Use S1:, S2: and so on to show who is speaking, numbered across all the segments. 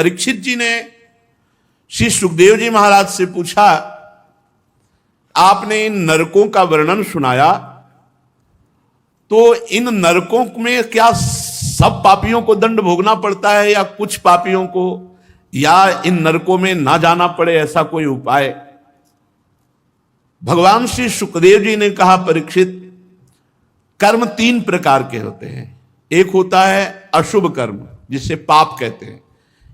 S1: परीक्षित जी ने श्री सुखदेव जी महाराज से पूछा, आपने इन नरकों का वर्णन सुनाया, तो इन नरकों में क्या सब पापियों को दंड भोगना पड़ता है या कुछ पापियों को, या इन नरकों में ना जाना पड़े, ऐसा कोई उपाय? भगवान श्री सुखदेव जी ने कहा, परीक्षित, कर्म 3 प्रकार के होते हैं। एक होता है अशुभ कर्म जिसे पाप कहते हैं,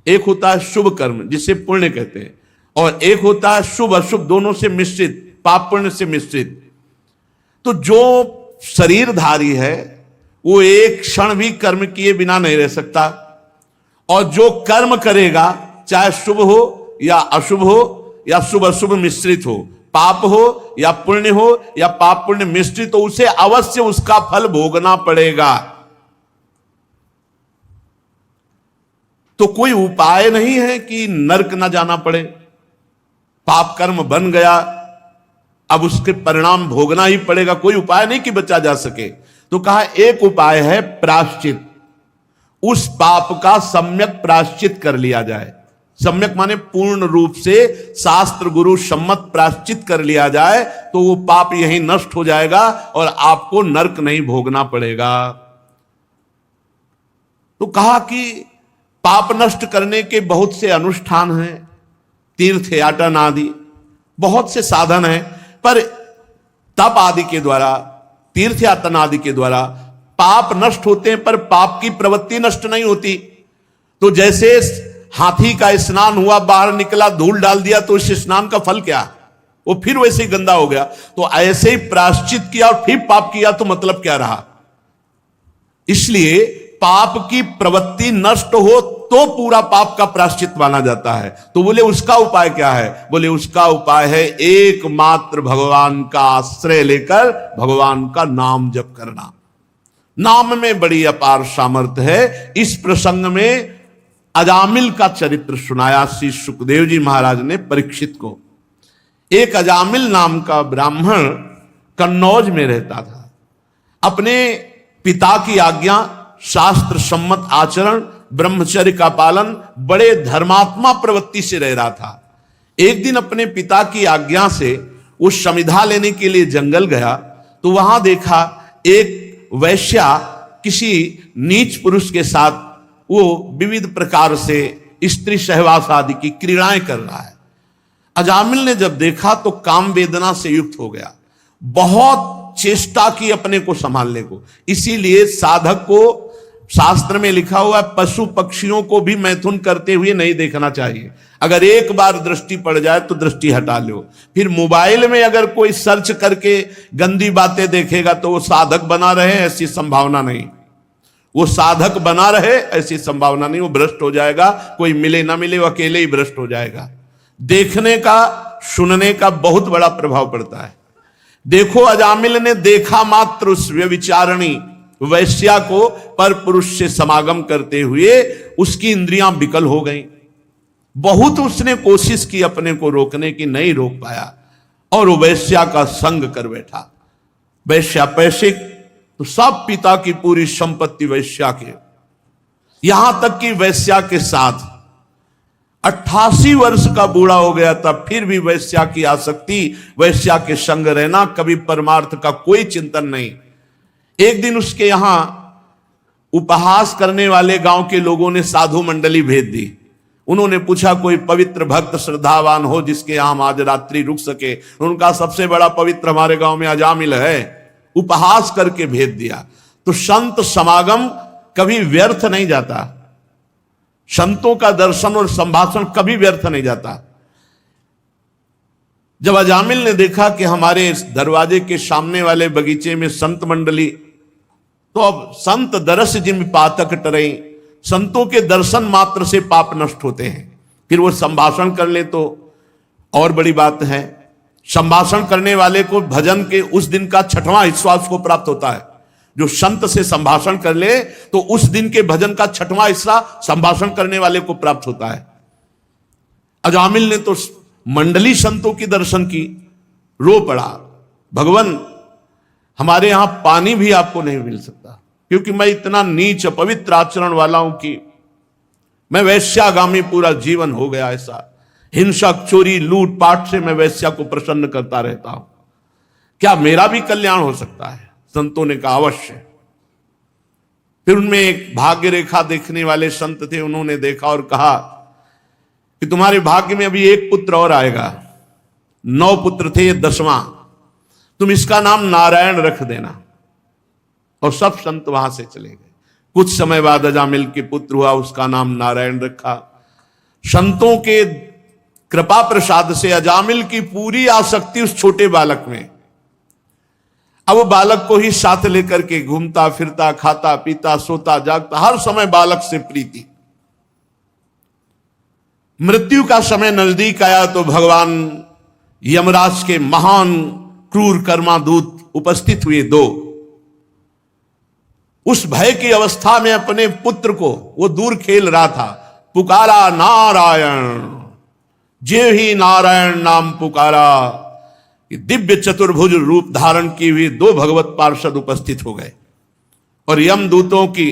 S1: एक होता है शुभ कर्म जिसे पुण्य कहते हैं, और एक होता है शुभ अशुभ दोनों से मिश्रित, पाप पुण्य से मिश्रित। तो जो शरीरधारी है वो एक क्षण भी कर्म किए बिना नहीं रह सकता, और जो कर्म करेगा चाहे शुभ हो या अशुभ हो या शुभ अशुभ मिश्रित हो, पाप हो या पुण्य हो या पाप पुण्य मिश्रित हो, उसे अवश्य उसका फल भोगना पड़ेगा। तो कोई उपाय नहीं है कि नरक ना जाना पड़े। पाप कर्म बन गया, अब उसके परिणाम भोगना ही पड़ेगा, कोई उपाय नहीं कि बचा जा सके। तो कहा एक उपाय है प्रायश्चित, उस पाप का सम्यक प्रायश्चित कर लिया जाए। सम्यक माने पूर्ण रूप से शास्त्र गुरु सम्मत प्रायश्चित कर लिया जाए, तो वो पाप यहीं नष्ट हो जाएगा और आपको नरक नहीं भोगना पड़ेगा। तो कहा कि पाप नष्ट करने के बहुत से अनुष्ठान हैं, तीर्थ याटन आदि बहुत से साधन हैं, पर तप आदि के द्वारा, तीर्थ यातन आदि के द्वारा पाप नष्ट होते हैं, पर पाप की प्रवृत्ति नष्ट नहीं होती। तो जैसे हाथी का स्नान हुआ, बाहर निकला, धूल डाल दिया, तो इस स्नान का फल क्या? वो फिर वैसे ही गंदा हो गया। तो ऐसे ही प्रायश्चित किया और फिर पाप किया तो मतलब क्या रहा? इसलिए पाप की प्रवृत्ति नष्ट हो तो पूरा पाप का प्रायश्चित माना जाता है। तो बोले उसका उपाय क्या है? बोले उसका उपाय है एकमात्र भगवान का आश्रय लेकर भगवान का नाम जप करना। नाम में बड़ी अपार सामर्थ्य है। इस प्रसंग में अजामिल का चरित्र सुनाया श्री सुखदेव जी महाराज ने परीक्षित को। एक अजामिल नाम का ब्राह्मण कन्नौज में रहता था। अपने पिता की आज्ञा, शास्त्र सम्मत आचरण, ब्रह्मचर्य का पालन, बड़े धर्मात्मा प्रवृत्ति से रह रहा था। एक दिन अपने पिता की आज्ञा से वो समिधा लेने के लिए जंगल गया, तो वहां देखा एक वैश्या किसी नीच पुरुष के साथ वो विविध प्रकार से स्त्री सहवास आदि की क्रीड़ाएं कर रहा है। अजामिल ने जब देखा तो काम वेदना से युक्त हो गया, बहुत चेष्टा की अपने को संभालने को। इसीलिए साधक को शास्त्र में लिखा हुआ है, पशु पक्षियों को भी मैथुन करते हुए नहीं देखना चाहिए। अगर एक बार दृष्टि पड़ जाए तो दृष्टि हटा लो। फिर मोबाइल में अगर कोई सर्च करके गंदी बातें देखेगा तो वो साधक बना रहे, ऐसी संभावना नहीं। वो साधक बना रहे ऐसी संभावना नहीं, वो भ्रष्ट हो जाएगा। कोई मिले ना मिले, वो अकेले ही भ्रष्ट हो जाएगा। देखने का, सुनने का बहुत बड़ा प्रभाव पड़ता है। देखो, अजामिल ने देखा मात्र उस व्यभिचारिणी वैश्या को पर पुरुष से समागम करते हुए उसकी इंद्रियां विकल हो गईं। बहुत उसने कोशिश की अपने को रोकने की, नहीं रोक पाया और वो वैश्या का संग कर बैठा। वैश्या पैसे तो सब पिता की पूरी संपत्ति वैश्या के, यहां तक कि वैश्या के साथ 88 वर्ष का बूढ़ा हो गया था, फिर भी वैश्या की आसक्ति, वैश्या के संग रहना, कभी परमार्थ का कोई चिंतन नहीं। एक दिन उसके यहां उपहास करने वाले गांव के लोगों ने साधु मंडली भेज दी। उन्होंने पूछा कोई पवित्र भक्त श्रद्धावान हो जिसके यहां हम आज रात्रि रुक सके। उनका सबसे बड़ा पवित्र हमारे गांव में अजामिल है। उपहास करके भेज दिया। तो संत समागम कभी व्यर्थ नहीं जाता, संतों का दर्शन और संभाषण कभी व्यर्थ नहीं जाता। जब अजामिल ने देखा कि हमारे दरवाजे के सामने वाले बगीचे में संत मंडली, तो अब संत दरस जिम पातक टरे, संतों के दर्शन मात्र से पाप नष्ट होते हैं। फिर वो संभाषण कर ले तो और बड़ी बात है। संभाषण करने वाले को भजन के उस दिन का 6वां हिस्सा उसको प्राप्त होता है। जो संत से संभाषण कर ले तो उस दिन के भजन का 6वां हिस्सा संभाषण करने वाले को प्राप्त होता है। अजामिल ने तो मंडली संतों की दर्शन की, रो पड़ा, भगवान हमारे यहां पानी भी आपको नहीं मिल सकता, क्योंकि मैं इतना नीच अपवित्र आचरण वाला हूं कि मैं वैश्यागामी पूरा जीवन हो गया ऐसा, हिंसक, चोरी, लूट पाट से मैं वैश्या को प्रसन्न करता रहता हूं, क्या मेरा भी कल्याण हो सकता है? संतों ने कहा अवश्य। फिर उनमें एक भाग्य रेखा देखने वाले संत थे, उन्होंने देखा और कहा कि तुम्हारे भाग्य में अभी एक पुत्र और आएगा। 9 पुत्र थे, ये 10वां, तुम इसका नाम नारायण रख देना। और सब संत वहां से चले गए। कुछ समय बाद अजामिल के पुत्र हुआ, उसका नाम नारायण रखा। संतों के कृपा प्रसाद से अजामिल की पूरी आसक्ति उस छोटे बालक में। अब वो बालक को ही साथ लेकर के घूमता फिरता, खाता पीता, सोता जागता, हर समय बालक से प्रीति। मृत्यु का समय नजदीक आया तो भगवान यमराज के महान क्रूर कर्मादूत उपस्थित हुए 2। उस भय की अवस्था में अपने पुत्र को वो दूर खेल रहा था, पुकारा नारायण। जे ही नारायण नाम पुकारा कि दिव्य चतुर्भुज रूप धारण किए हुए 2 भगवत पार्षद उपस्थित हो गए और यमदूतों की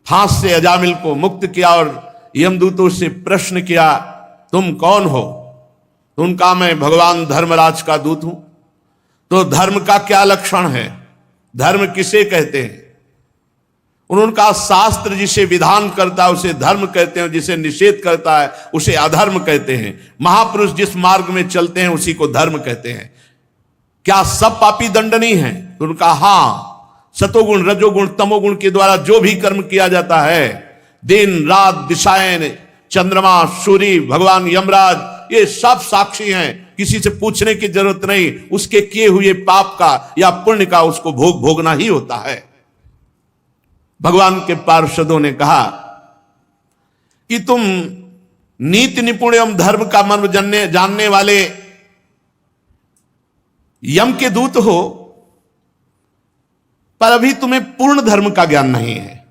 S1: फांस से अजामिल को मुक्त किया और यमदूतों से प्रश्न किया, तुम कौन हो? तो उनका मैं भगवान धर्मराज का दूत हूं। तो धर्म का क्या लक्षण है? धर्म किसे कहते हैं? उन्होंने कहा, शास्त्र जिसे विधान करता है उसे धर्म कहते हैं, जिसे निषेध करता है उसे अधर्म कहते हैं। महापुरुष जिस मार्ग में चलते हैं उसी को धर्म कहते हैं। क्या सब पापी दंडनीय हैं? तो उनका हां, सतोगुण, रजोगुण, तमोगुण के द्वारा जो भी कर्म किया जाता है, दिन रात, दिशाएं, चंद्रमा, सूर्य, भगवान यमराज, ये सब साक्षी हैं, किसी से पूछने की जरूरत नहीं। उसके किए हुए पाप का या पुण्य का उसको भोगना ही होता है। भगवान के पार्षदों ने कहा कि तुम नीति निपुण एवं धर्म का मर्म जानने वाले यम के दूत हो, पर अभी तुम्हें पूर्ण धर्म का ज्ञान नहीं है।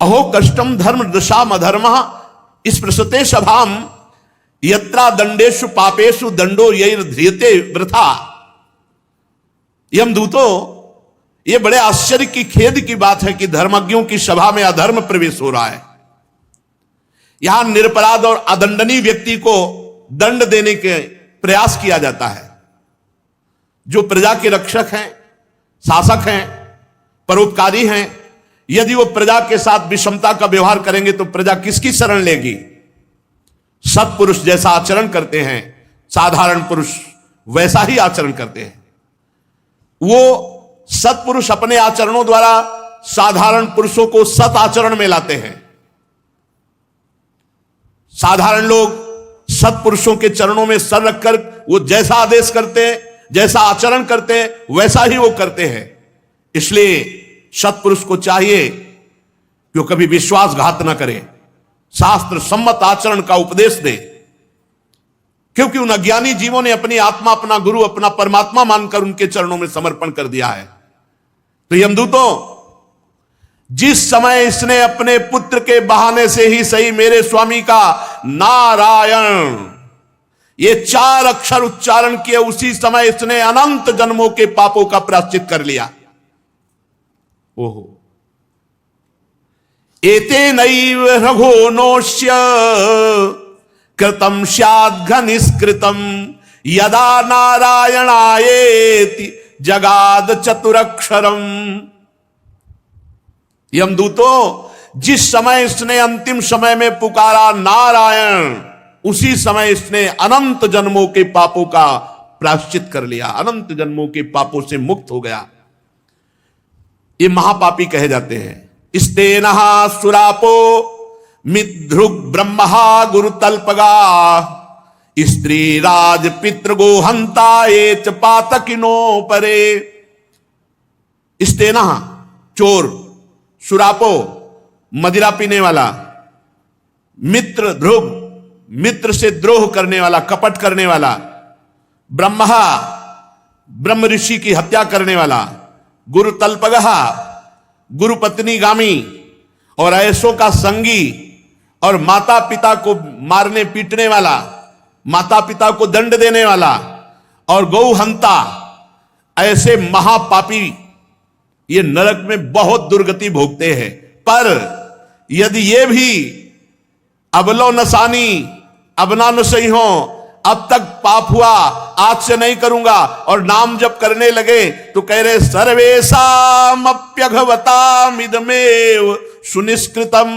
S1: अहो कष्टम धर्म दशाम अधर्म स्पृशते सभाम यत्रा दंडेषु पापेषु दंडो यैर्ध्रियते वृथा। यमदूतों, ये बड़े आश्चर्य की, खेद की बात है कि धर्मज्ञों की सभा में अधर्म प्रवेश हो रहा है। यहां निरपराध और अदंडनीय व्यक्ति को दंड देने के प्रयास किया जाता है। जो प्रजा के रक्षक हैं, शासक हैं, परोपकारी हैं, यदि वो प्रजा के साथ विषमता का व्यवहार करेंगे तो प्रजा किसकी शरण लेगी? सत्पुरुष जैसा आचरण करते हैं, साधारण पुरुष वैसा ही आचरण करते हैं। वो सत्पुरुष अपने आचरणों द्वारा साधारण पुरुषों को सत आचरण में लाते हैं। साधारण लोग सत्पुरुषों के चरणों में सर रखकर वो जैसा आदेश करते हैं, जैसा आचरण करते हैं, वैसा ही वो करते हैं। इसलिए सत्पुरुष को चाहिए कि वो कभी विश्वासघात न करे, शास्त्र सम्मत आचरण का उपदेश दे, क्योंकि उन अज्ञानी जीवों ने अपनी आत्मा, अपना गुरु, अपना परमात्मा मानकर उनके चरणों में समर्पण कर दिया है। तो यमदूतों, जिस समय इसने अपने पुत्र के बहाने से ही सही मेरे स्वामी का नारायण ये 4 अक्षर उच्चारण किए, उसी समय इसने अनंत जन्मों के पापों का प्रायश्चित कर लिया। ओहो, एते नैव रघोनोष्य कृतम स्याद् घनिष्कृतम यदा नारायणायेति जगाद चतुरक्षरम। यमदूतों, जिस समय इसने अंतिम समय में पुकारा नारायण, उसी समय इसने अनंत जन्मों के पापों का प्रायश्चित कर लिया, अनंत जन्मों के पापों से मुक्त हो गया। ये महापापी कहे जाते हैं। स्तेनः सुरापो मिध्रुग ब्रह्महा गुरुतल्पगा स्त्री राज पितृगो हंता एच पातकिनो परे। स्तेनः चोर, सुरापो मदिरा पीने वाला, मित्र ध्रुव मित्र से द्रोह करने वाला, कपट करने वाला, ब्रह्महा ब्रह्म ऋषि की हत्या करने वाला, गुरु तल्पगहा गुरु पत्नी गामी और ऐसों का संगी, और माता पिता को मारने पीटने वाला, माता पिता को दंड देने वाला, और गौहंता, ऐसे महापापी ये नरक में बहुत दुर्गति भोगते हैं। पर यदि ये भी अबलो नसानी, अब ना न सही हो, अब तक पाप हुआ, आज से नहीं करूंगा, और नाम जब करने लगे तो कह रहे सर्वेशामप्यघवताम इदमेव सुनिष्कृतम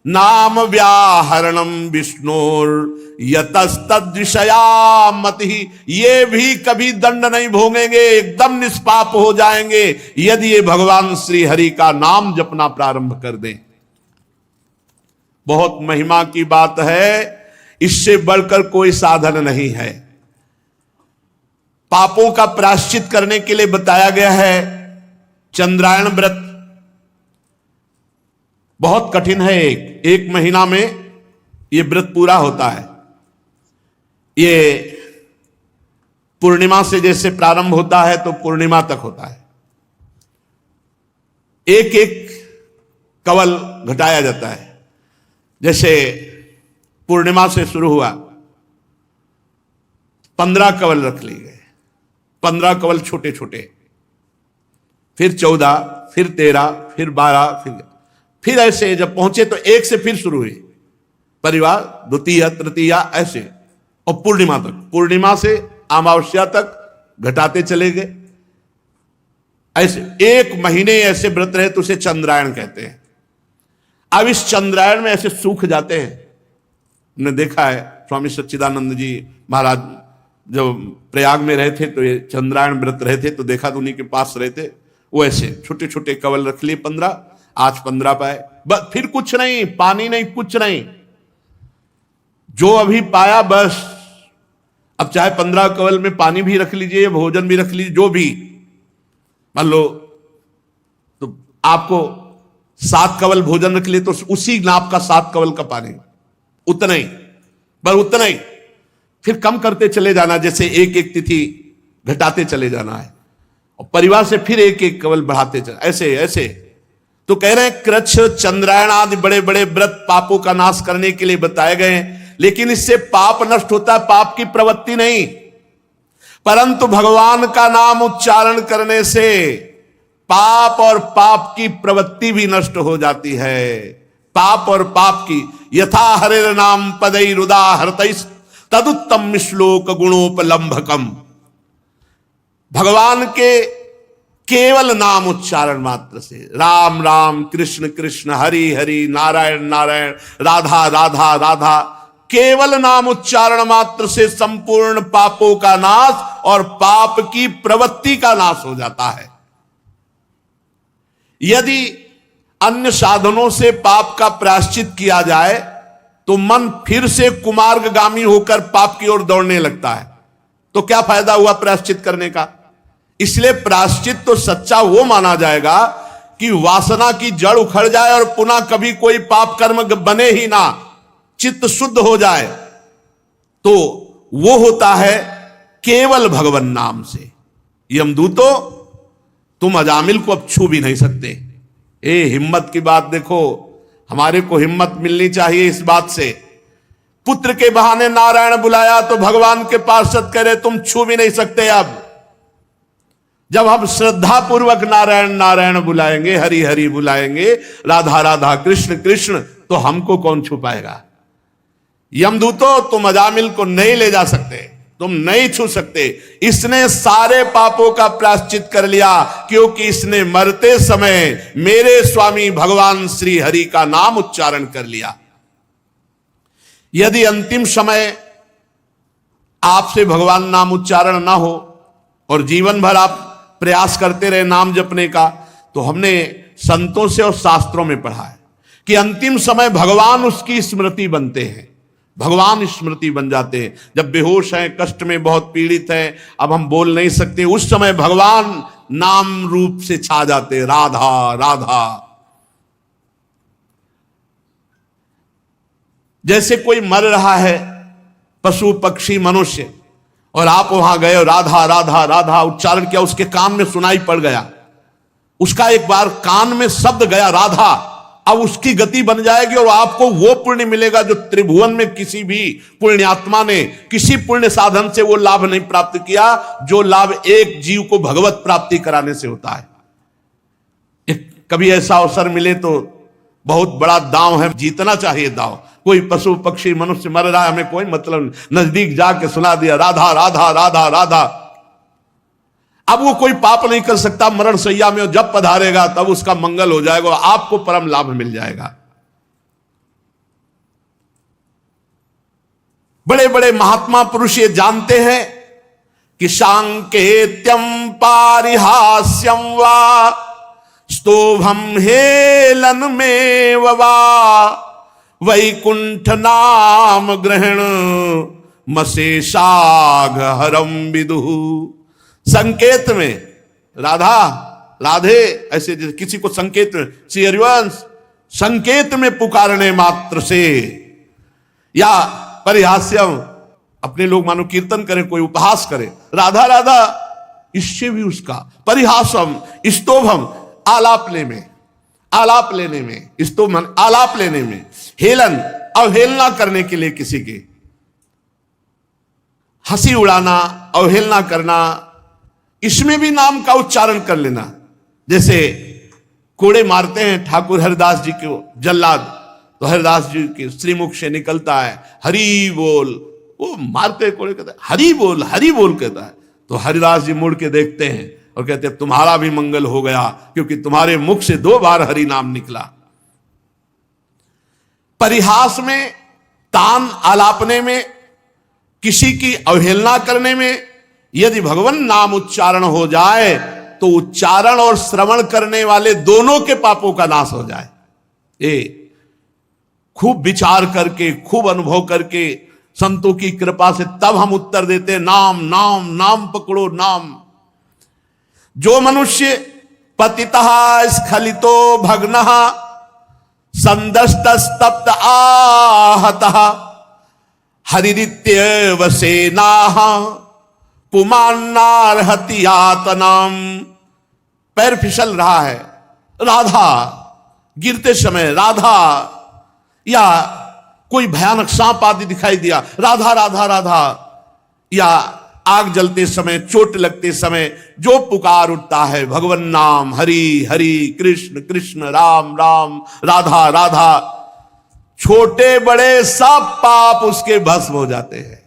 S1: नाम व्याहरणम विष्णुर यतस्तद्विषया मति। ये भी कभी दंड नहीं भोगेंगे, एकदम निष्पाप हो जाएंगे यदि ये भगवान श्री हरि का नाम जपना प्रारंभ कर दें। बहुत महिमा की बात है, इससे बढ़कर कोई साधन नहीं है। पापों का प्रायश्चित करने के लिए बताया गया है चंद्रायण व्रत। बहुत कठिन है, एक महीना में यह व्रत पूरा होता है। ये पूर्णिमा से जैसे प्रारंभ होता है तो पूर्णिमा तक होता है। एक एक कवल घटाया जाता है। जैसे पूर्णिमा से शुरू हुआ, 15 कवल रख लिए गए, 15 कवल छोटे छोटे, फिर 14, फिर 13, फिर 12, फिर ऐसे जब पहुंचे तो एक से फिर शुरू हुई परिवार, द्वितीय, तृतीया, ऐसे, और पूर्णिमा तक। पूर्णिमा से अमावस्या तक घटाते चले गए। ऐसे एक महीने ऐसे व्रत रहे तो उसे चंद्रायण कहते हैं। अब इस चंद्रायण में ऐसे सूख जाते हैं। हमने देखा है स्वामी सच्चिदानंद जी महाराज जब प्रयाग में रहे थे तो ये चंद्रायण व्रत रहे थे, तो देखा तो उन्हीं के पास रहे थे। वो ऐसे छोटे छोटे कवल रख लिए 15, आज 15 पाए, बस फिर कुछ नहीं, पानी नहीं, कुछ नहीं, जो अभी पाया बस। अब चाहे 15 कवल में पानी भी रख लीजिए, भोजन भी रख लीजिए, जो भी मान लो, तो आपको 7 कवल भोजन रख लिए तो उसी नाप का 7 कवल का पानी, उतना ही, बस उतना ही। फिर कम करते चले जाना, जैसे एक एक तिथि घटाते चले जाना है, और परिवार से फिर एक एक कवल बढ़ाते चले, ऐसे ऐसे। तो कह रहे हैं कृच्छ, चंद्रायण आदि बड़े बड़े व्रत पापों का नाश करने के लिए बताए गए हैं, लेकिन इससे पाप नष्ट होता है, पाप की प्रवृत्ति नहीं। परंतु भगवान का नाम उच्चारण करने से पाप और पाप की प्रवृत्ति भी नष्ट हो जाती है। पाप और पाप की, यथा हरेर नाम पदैरुदा हरतैस् तदुत्तम श्लोक गुणोपलंभकम। भगवान के केवल नाम उच्चारण मात्र से, राम राम, कृष्ण कृष्ण, हरि हरि, नारायण नारायण, राधा राधा राधा, केवल नाम उच्चारण मात्र से संपूर्ण पापों का नाश और पाप की प्रवृत्ति का नाश हो जाता है। यदि अन्य साधनों से पाप का प्रायश्चित किया जाए तो मन फिर से कुमार्गगामी होकर पाप की ओर दौड़ने लगता है, तो क्या फायदा हुआ प्रायश्चित करने का। इसलिए प्रायश्चित तो सच्चा वो माना जाएगा कि वासना की जड़ उखड़ जाए और पुनः कभी कोई पाप कर्म बने ही ना, चित्त शुद्ध हो जाए, तो वो होता है केवल भगवान नाम से। यमदूतो तुम अजामिल को अब छू भी नहीं सकते। ए हिम्मत की बात देखो, हमारे को हिम्मत मिलनी चाहिए इस बात से। पुत्र के बहाने नारायण बुलाया तो भगवान के पार्षद कह रहे तुम छू भी नहीं सकते। अब जब हम श्रद्धा पूर्वक नारायण नारायण बुलाएंगे, हरि हरि बुलाएंगे, राधा राधा, कृष्ण कृष्ण, तो हमको कौन छू पाएगा। यमदूतो तुम अजामिल को नहीं ले जा सकते, तुम नहीं छू सकते। इसने सारे पापों का प्रायश्चित कर लिया क्योंकि इसने मरते समय मेरे स्वामी भगवान श्री हरि का नाम उच्चारण कर लिया। यदि अंतिम समय आपसे भगवान नाम उच्चारण ना हो और जीवन भर आप प्रयास करते रहे नाम जपने का, तो हमने संतों से और शास्त्रों में पढ़ा है कि अंतिम समय भगवान उसकी स्मृति बनते हैं, भगवान स्मृति बन जाते हैं। जब बेहोश हैं, कष्ट में बहुत पीड़ित हैं, अब हम बोल नहीं सकते, उस समय भगवान नाम रूप से छा जाते, राधा राधा। जैसे कोई मर रहा है, पशु पक्षी मनुष्य, और आप वहां गए और राधा राधा राधा उच्चारण किया, उसके कान में सुनाई पड़ गया, उसका एक बार कान में शब्द गया राधा, अब उसकी गति बन जाएगी और आपको वो पुण्य मिलेगा जो त्रिभुवन में किसी भी पुण्यात्मा ने किसी पुण्य साधन से वो लाभ नहीं प्राप्त किया, जो लाभ एक जीव को भगवत प्राप्ति कराने से होता है। कभी ऐसा अवसर मिले तो बहुत बड़ा दांव है, जीतना चाहिए दांव। कोई पशु पक्षी मनुष्य मर रहा है, हमें कोई मतलब नहीं। नजदीक जाके सुना दिया राधा राधा राधा राधा। अब वो कोई पाप नहीं कर सकता, मरण सैया में जब पधारेगा तब उसका मंगल हो जाएगा, आपको परम लाभ मिल जाएगा। बड़े बड़े महात्मा पुरुष ये जानते हैं कि सांकेत्यम पारिहास्यम वा स्तोभम हेलन में वा वैकुंठ नाम ग्रहण मशेषाघ हरम विदु। संकेत में राधा राधे ऐसे किसी को संकेत में, श्री हरिवंश संकेत में पुकारने मात्र से, या परिहास्यम अपने लोग मानो कीर्तन करें, कोई उपहास करे, राधा राधा, इससे भी उसका परिहासम स्तोभम आलाप लेने में स्तोभम आलाप लेने में, हेलन अवहेलना करने के लिए, किसी की हंसी उड़ाना अवहेलना करना, इसमें भी नाम का उच्चारण कर लेना। जैसे कोड़े मारते हैं ठाकुर हरिदास जी को जल्लाद, तो हरिदास जी के श्रीमुख से निकलता है हरि बोल, वो मारते कोड़े कहते हैं हरि बोल कहता है। तो हरिदास जी मुड़ के देखते हैं और कहते हैं तुम्हारा भी मंगल हो गया, क्योंकि तुम्हारे मुख से 2 बार हरि नाम निकला। परिहास में, तान आलापने में, किसी की अवहेलना करने में, यदि भगवान नाम उच्चारण हो जाए तो उच्चारण और श्रवण करने वाले दोनों के पापों का नाश हो जाए। ये खूब विचार करके, खूब अनुभव करके, संतों की कृपा से तब हम उत्तर देते हैं, नाम नाम नाम पकड़ो नाम। जो मनुष्य पतितः स्खलितो भग्नः संदष्टस्तप्त आहतः हरिरित्येव सेनाः पुमान्नार्हति यातनाम। पैर फिसल रहा है, राधा गिरते समय राधा, या कोई भयानक सांप आदि दिखाई दिया राधा राधा राधा, या आग जलते समय, चोट लगते समय जो पुकार उठता है भगवान नाम, हरि हरि कृष्ण कृष्ण राम राम राधा राधा, छोटे बड़े सब पाप उसके भस्म हो जाते हैं।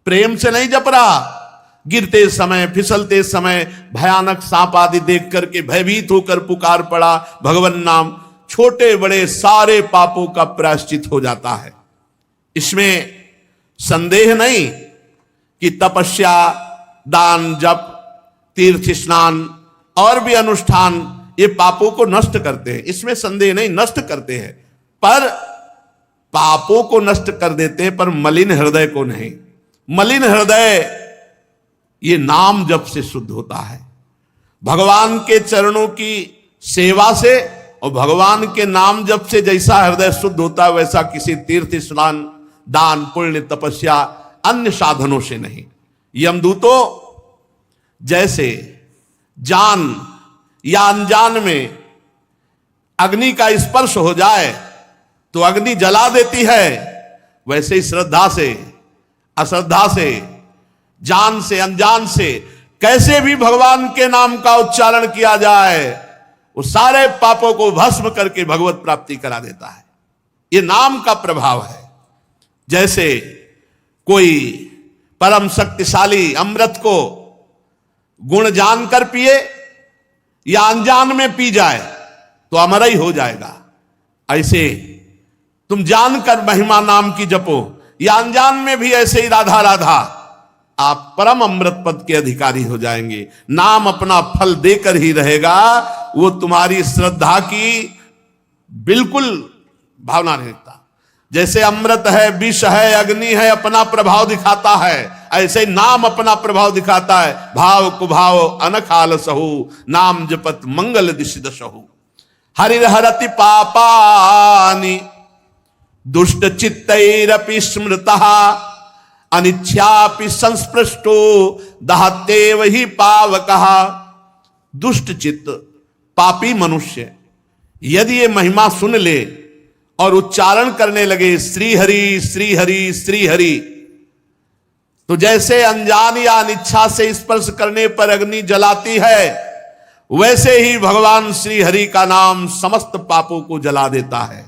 S1: प्रेम से नहीं जप रहा, गिरते समय, फिसलते समय, भयानक सांप आदि देख करके भयभीत होकर पुकार पड़ा भगवान नाम, छोटे बड़े सारे पापों का प्रायश्चित हो जाता है। इसमें संदेह नहीं कि तपस्या, दान, जप, तीर्थ स्नान और भी अनुष्ठान ये पापों को नष्ट करते हैं, इसमें संदेह नहीं, नष्ट करते हैं, पर पापों को नष्ट कर देते हैं, पर मलिन हृदय को नहीं। मलिन हृदय ये नाम जप से शुद्ध होता है, भगवान के चरणों की सेवा से, और भगवान के नाम जप से जैसा हृदय शुद्ध होता है वैसा किसी तीर्थ स्नान, दान, पुण्य, तपस्या, अन्य साधनों से नहीं। यमदूतों जैसे जान या अनजान में अग्नि का स्पर्श हो जाए तो अग्नि जला देती है, वैसे ही श्रद्धा से, अश्रद्धा से, जान से, अनजान से कैसे भी भगवान के नाम का उच्चारण किया जाए वो सारे पापों को भस्म करके भगवत प्राप्ति करा देता है। ये नाम का प्रभाव है। जैसे कोई परम शक्तिशाली अमृत को गुण जानकर पिए या अनजान में पी जाए तो अमर ही हो जाएगा, ऐसे तुम जानकर महिमा नाम की जपो या अनजान में भी ऐसे ही राधा राधा, आप परम अमृत पद के अधिकारी हो जाएंगे। नाम अपना फल देकर ही रहेगा, वो तुम्हारी श्रद्धा की बिल्कुल भावना नहीं रखता। जैसे अमृत है, विष है, अग्नि है, अपना प्रभाव दिखाता है, ऐसे नाम अपना प्रभाव दिखाता है। भाव कुभाव अनखाल सहु, नाम जपत मंगल दिश दशहु। हरिहरति पापानि दुष्ट चित्तैरपि स्मृतः अनिच्छापि संस्पृष्टो दहतेव ही पावकः। दुष्ट चित्त पापी मनुष्य यदि ये महिमा सुन ले और उच्चारण करने लगे श्री हरि श्री हरि श्री हरि, तो जैसे अनजान या अनिच्छा से स्पर्श करने पर अग्नि जलाती है, वैसे ही भगवान श्री हरि का नाम समस्त पापों को जला देता है।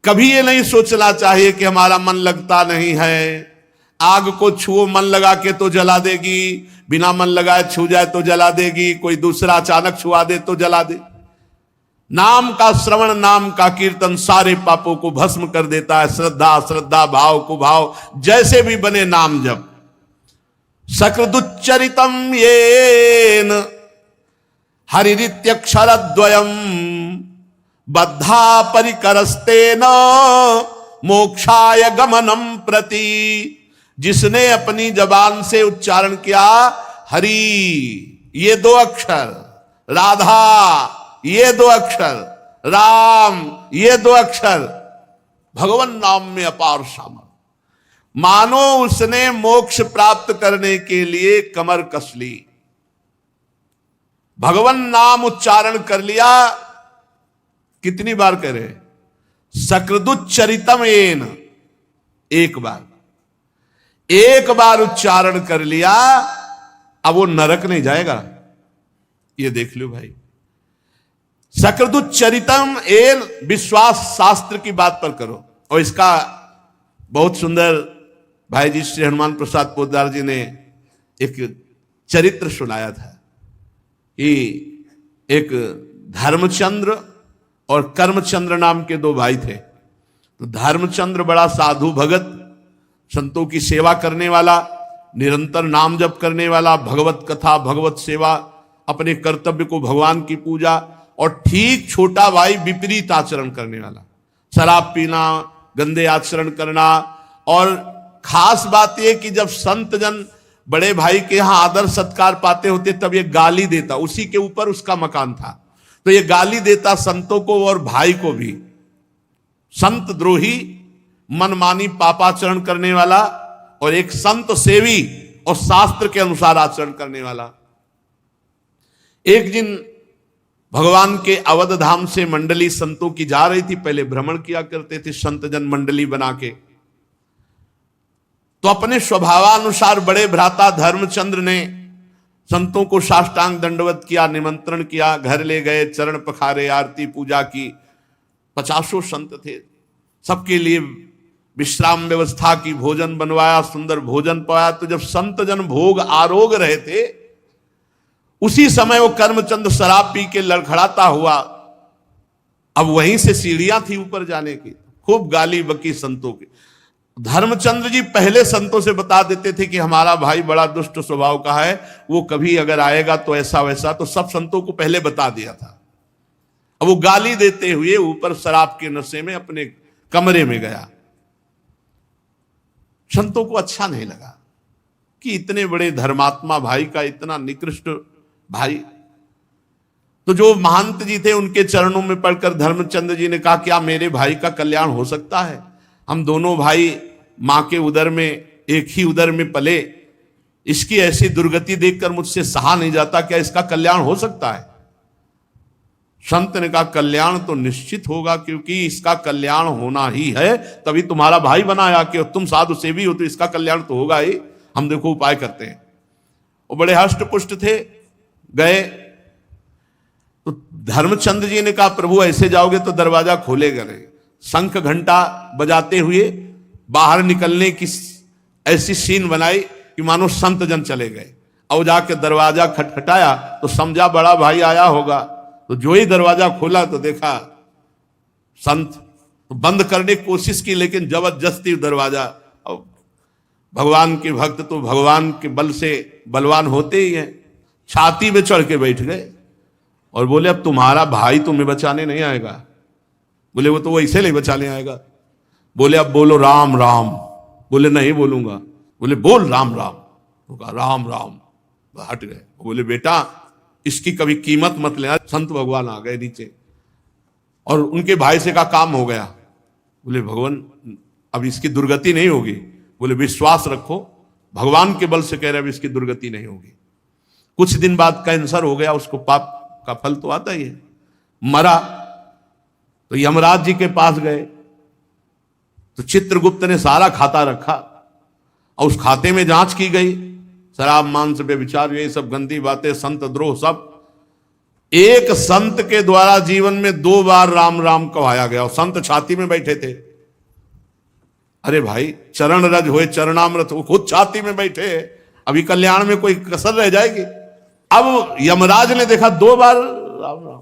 S1: कभी ये नहीं सोचना चाहिए कि हमारा मन लगता नहीं है, आग को छुओ मन लगा के तो जला देगी, बिना मन लगाए छू जाए तो जला देगी, कोई दूसरा अचानक छुआ दे तो जला दे। नाम का श्रवण, नाम का कीर्तन सारे पापों को भस्म कर देता है। श्रद्धा श्रद्धा, भाव को भाव, जैसे भी बने नाम जप। सकृदुच्चरितम येन हरिरित्यक्षरद्वयम् बद्धा परिकरस्तेन मोक्षाय गमनम प्रति। जिसने अपनी जबान से उच्चारण किया हरि ये दो अक्षर, राधा ये दो अक्षर, राम ये दो अक्षर, भगवान नाम में अपार सामर्थ्य, मानो उसने मोक्ष प्राप्त करने के लिए कमर कस ली। भगवान नाम उच्चारण कर लिया, कितनी बार करे? सकृदुच्चरितम येन, एक बार उच्चारण कर लिया, अब वो नरक नहीं जाएगा। ये देख लो भाई, सकृदुच्चरितम येन, विश्वास शास्त्र की बात पर करो। और इसका बहुत सुंदर भाई जी श्री हनुमान प्रसाद पोद्दार जी ने एक चरित्र सुनाया था कि एक धर्मचंद्र और कर्मचंद्र नाम के दो भाई थे। तो धर्मचंद्र बड़ा साधु भगत, संतों की सेवा करने वाला, निरंतर नाम जप करने वाला, भगवत कथा भगवत सेवा, अपने कर्तव्य को भगवान की पूजा। और ठीक छोटा भाई विपरीत आचरण करने वाला, शराब पीना, गंदे आचरण करना। और खास बात यह कि जब संत जन बड़े भाई के यहां आदर सत्कार पाते होते तब ये गाली देता, उसी के ऊपर उसका मकान था, तो ये गाली देता संतों को और भाई को भी। संत द्रोही, मनमानी पापाचरण करने वाला, और एक संत सेवी और शास्त्र के अनुसार आचरण करने वाला। एक दिन भगवान के अवध धाम से मंडली संतों की जा रही थी। पहले भ्रमण किया करते थे संत जन मंडली बना के। तो अपने स्वभावानुसार बड़े भ्राता धर्मचंद्र ने संतों को साष्टांग दंडवत किया, निमंत्रण किया, घर ले गए, चरण पखारे, आरती पूजा की। 50 संत थे, सबके लिए विश्राम व्यवस्था की, भोजन बनवाया, सुंदर भोजन पाया। तो जब संत जन भोग आरोग रहे थे, उसी समय वो कर्मचंद शराब पी के लड़खड़ाता हुआ, अब वहीं से सीढ़ियां थी ऊपर जाने की, खूब गाली बकी संतों की। धर्मचंद्र जी पहले संतों से बता देते थे कि हमारा भाई बड़ा दुष्ट स्वभाव का है, वो कभी अगर आएगा तो ऐसा वैसा, तो सब संतों को पहले बता दिया था। अब वो गाली देते हुए ऊपर शराब के नशे में अपने कमरे में गया। संतों को अच्छा नहीं लगा कि इतने बड़े धर्मात्मा भाई का इतना निकृष्ट भाई। तो जो महंत जी थे उनके चरणों में पड़कर धर्मचंद्र जी ने कहा, क्या मेरे भाई का कल्याण हो सकता है? हम दोनों भाई मां के उदर में, एक ही उदर में पले, इसकी ऐसी दुर्गति देखकर मुझसे सहा नहीं जाता, क्या इसका कल्याण हो सकता है? संत ने कहा, कल्याण तो निश्चित होगा, क्योंकि इसका कल्याण होना ही है, तभी तुम्हारा भाई बनाया कि तुम साधु सेवी हो, तो इसका कल्याण तो होगा ही। हम देखो उपाय करते हैं। वो बड़े हष्ट पुष्ट थे, गए तो धर्मचंद्र जी ने कहा, प्रभु ऐसे जाओगे तो दरवाजा खोलेगा नहीं। शंख घंटा बजाते हुए बाहर निकलने की ऐसी सीन बनाई कि मानो संत जन चले गए। और जाके दरवाजा खटखटाया तो समझा बड़ा भाई आया होगा। तो जो ही दरवाजा खोला तो देखा संत। तो बंद करने की कोशिश की, लेकिन जबरदस्ती दरवाजा। और भगवान के भक्त तो भगवान के बल से बलवान होते ही हैं, छाती में चढ़ के बैठ गए और बोले, अब तुम्हारा भाई तुम्हें बचाने नहीं आएगा। बोले, वो तो वैसे नहीं बचाने आएगा। बोले, अब बोलो राम राम। बोले, नहीं बोलूंगा। बोले, बोल राम राम। वो कहा राम राम, हट गए। बोले, बेटा इसकी कभी कीमत मत लेना। संत भगवान आ गए नीचे और उनके भाई से कहा, काम हो गया। बोले, भगवान अब इसकी दुर्गति नहीं होगी। बोले, विश्वास रखो, भगवान के बल से कह रहे, अब इसकी दुर्गति नहीं होगी। कुछ दिन बाद कैंसर हो गया उसको, पाप का फल तो आता ही है, मरा। तो यमराज जी के पास गए तो चित्रगुप्त ने सारा खाता रखा और उस खाते में जांच की गई, शराब मांस व्यभिचार ये सब गंदी बातें, संत द्रोह सब। एक संत के द्वारा जीवन में 2 बार राम राम कहाया गया और संत छाती में बैठे थे। अरे भाई, चरण रज होए चरणामृत, वो खुद छाती में बैठे। अभी कल्याण में कोई कसर रह जाएगी? अब यमराज ने देखा 2 बार राम राम,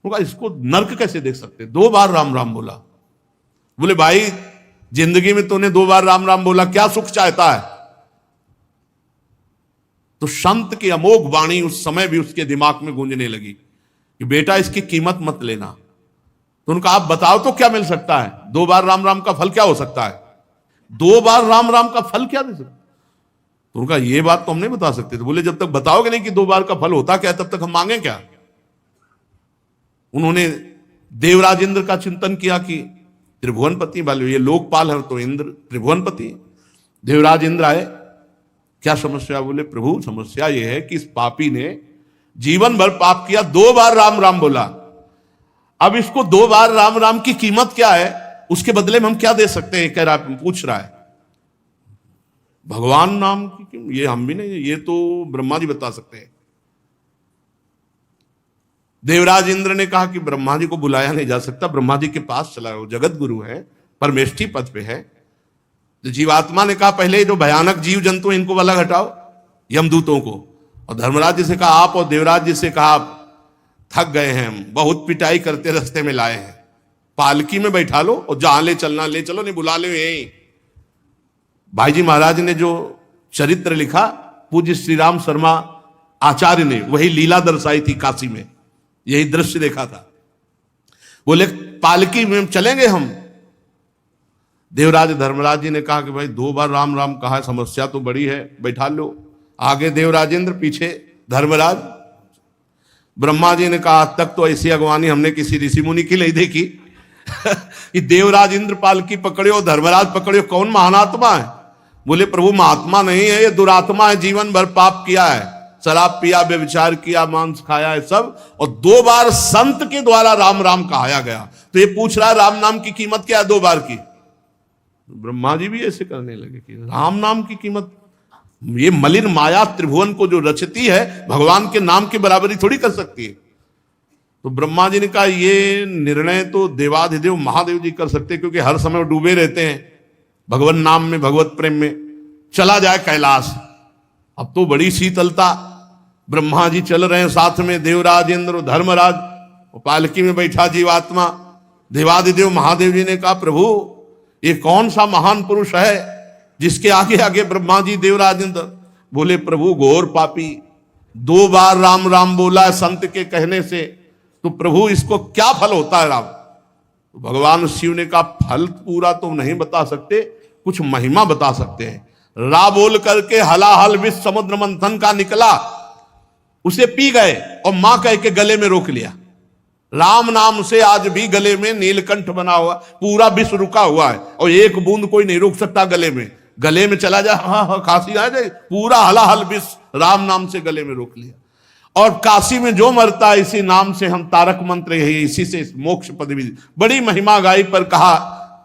S1: उनका इसको नर्क कैसे देख सकते? 2 बार राम राम बोला। बोले भाई, जिंदगी में तूने 2 बार राम राम बोला, क्या सुख चाहता है? तो संत की अमोघ वाणी उस समय भी उसके दिमाग में गूंजने लगी कि बेटा इसकी कीमत मत लेना। तो उनका आप बताओ तो क्या मिल सकता है? 2 बार राम राम का फल क्या हो सकता है? 2 बार राम राम का फल क्या दे सकता? तो उनका ये बात तो हम नहीं बता सकते। तो बोले जब तक बताओगे नहीं कि 2 बार का फल होता क्या, तब तक हम मांगे क्या? उन्होंने देवराज इंद्र का चिंतन किया कि त्रिभुवनपति वाले, ये लोकपाल है तो इंद्र त्रिभुवनपति। देवराज इंद्र आए, क्या समस्या? बोले प्रभु समस्या यह है कि इस पापी ने जीवन भर पाप किया, 2 बार राम राम बोला। अब इसको 2 बार राम राम की कीमत क्या है, उसके बदले में हम क्या दे सकते हैं? कह रहा, पूछ रहा है। भगवान नाम की, ये हम भी नहीं, ये तो ब्रह्मा जी बता सकते हैं। देवराज इंद्र ने कहा कि ब्रह्मा जी को बुलाया नहीं जा सकता, ब्रह्मा जी के पास चला, वो जगत गुरु है, परमेष्ठी पद पे है। तो जीवात्मा ने कहा पहले जो भयानक जीव जंतु हैं इनको वाला घटाओ, यमदूतों को। और धर्मराज जी से कहा आप, और देवराज जी से कहा आप थक गए हैं, हम बहुत पिटाई करते रास्ते में लाए हैं, पालकी में बैठा लो और जहां ले चलना ले चलो, नहीं बुला लो यहीं। भाई जी महाराज ने जो चरित्र लिखा पूज्य श्री राम शर्मा आचार्य ने, वही लीला दर्शाई थी काशी में, यही दृश्य देखा था। बोले पालकी में चलेंगे हम। देवराज धर्मराज जी ने कहा कि भाई 2 बार राम राम कहा, समस्या तो बड़ी है, बैठा लो। आगे देवराजेंद्र, पीछे धर्मराज। ब्रह्मा जी ने कहा आज तक तो ऐसी अगवानी हमने किसी ऋषि मुनि की नहीं देखी कि देवराज इंद्र पालकी पकड़े और धर्मराज पकड़े, कौन महानात्मा है? बोले प्रभु महात्मा नहीं है, ये दुरात्मा है, जीवन भर पाप किया है, शराब पिया, व्यभिचार किया, मांस खाया है सब, और 2 बार संत के द्वारा राम राम कहाया गया। तो ये पूछ रहा है राम नाम की कीमत क्या है 2 बार की? ब्रह्मा जी भी ऐसे करने लगे कि राम नाम की कीमत, ये मलिन माया त्रिभुवन को जो रचती है भगवान के नाम की बराबरी थोड़ी कर सकती है। तो ब्रह्मा जी ने कहा ये निर्णय तो देवाधिदेव महादेव जी कर सकते, क्योंकि हर समय डूबे रहते हैं भगवान नाम में, भगवत प्रेम में। चला जाए कैलाश। अब तो बड़ी शीतलता, ब्रह्मा जी चल रहे हैं साथ में, देवराज इंद्र धर्मराज, पालकी में बैठा जीवात्मा। देवाधिदेव महादेव जी ने कहा प्रभु ये कौन सा महान पुरुष है जिसके आगे आगे ब्रह्मा जी देवराज इंद्र? बोले प्रभु घोर पापी, 2 बार राम राम बोला है संत के कहने से, तो प्रभु इसको क्या फल होता है राम? तो भगवान शिव ने कहा फल पूरा तो नहीं बता सकते, कुछ महिमा बता सकते हैं। रा बोल करके हलाहल विष समुद्र मंथन का निकला, उसे पी गए और मां कह के गले में रोक लिया। राम नाम से आज भी गले में नीलकंठ बना हुआ, पूरा विश्व रुका हुआ है और एक बूंद कोई नहीं रोक सकता गले में। गले में चला जाए, हाँ खांसी आ जाए, पूरा हलाहल विष राम नाम से गले में रोक लिया। और काशी में जो मरता है इसी नाम से, हम तारक मंत्र है, इसी से मोक्ष पदवी, बड़ी महिमा गाई, पर कहा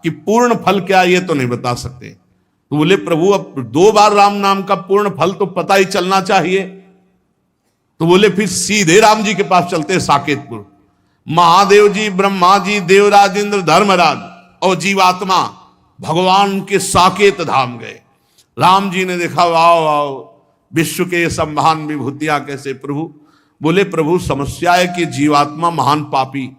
S1: कि पूर्ण फल क्या ये तो नहीं बता सकते। तो बोले प्रभु अब 2 बार राम नाम का पूर्ण फल तो पता ही चलना चाहिए। तो बोले फिर सीधे राम जी के पास चलते, साकेतपुर। महादेव जी, ब्रह्मा जी, देवराज इंद्र, धर्मराज और जीवात्मा भगवान के साकेत धाम गए। राम जी ने देखा वाओ वाओ, विश्व के सब महान विभूतियां कैसे प्रभु। बोले प्रभु समस्या है कि जीवात्मा महान पापी,